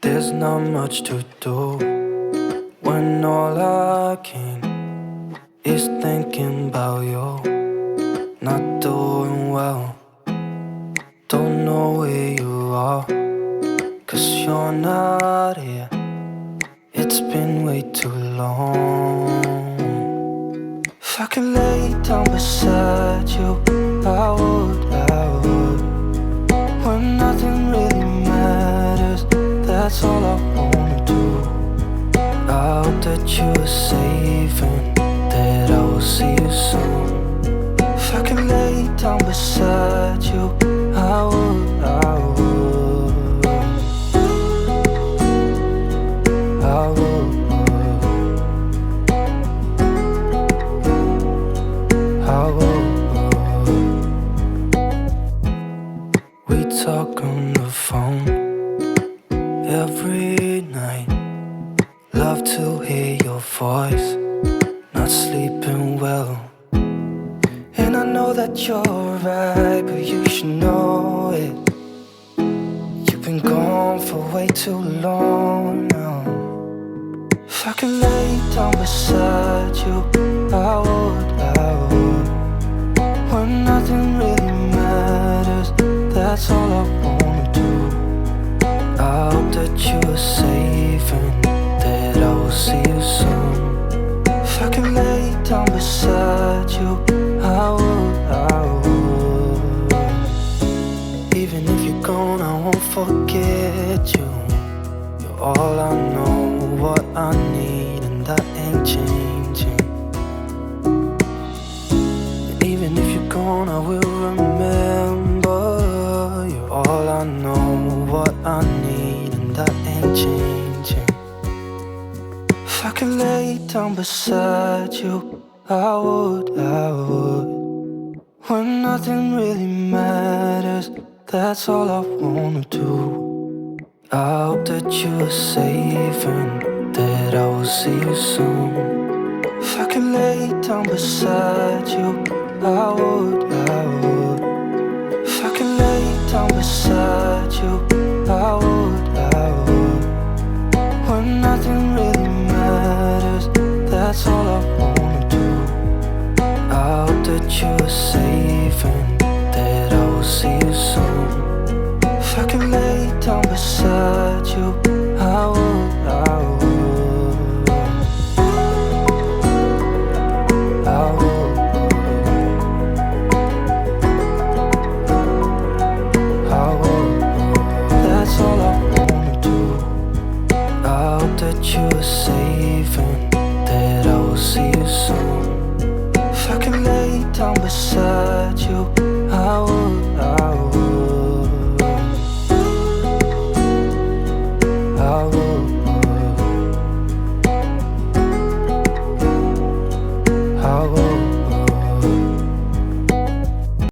There's not much to do when all I can is thinking about you. Not doing well, don't know where you are, 'cause you're not here. It's been way too long. If I could lay down beside you, I would. When nothing really matters, that's all I wanna do. I hope that you are safe and that I will see you soon. If I could lay down beside you, I would. I would. We talk on the phone every night. Love to hear your voice. Not sleeping well, and I know that you're right, but you should know it. You've been gone for way too long now. If I could lay down beside you, I would. When nothing really matters, that's all I wanna do. I hope that you are safe and that I will see you soon. If I could lay down beside you, I would. Even if you're gone, I won't forget you. You're all I know, what I need, and that ain't changing. And even if you're gone, I will remember. You're all I know, what I need, and that ain't changing. If I could lay down beside you, I would. When nothing really matters, that's all I wanna do. I hope that you are safe and that I will see you soon. If I could lay down beside you, I would. If I could lay down beside you, I would. When nothing really matters, that's all I wanna do. I hope that you are safe and that I will see you soon. If I could lay down beside you, I would. I would. That's all I wanna do. I hope that you are safe and that I will see you soon. If I could lay down beside you,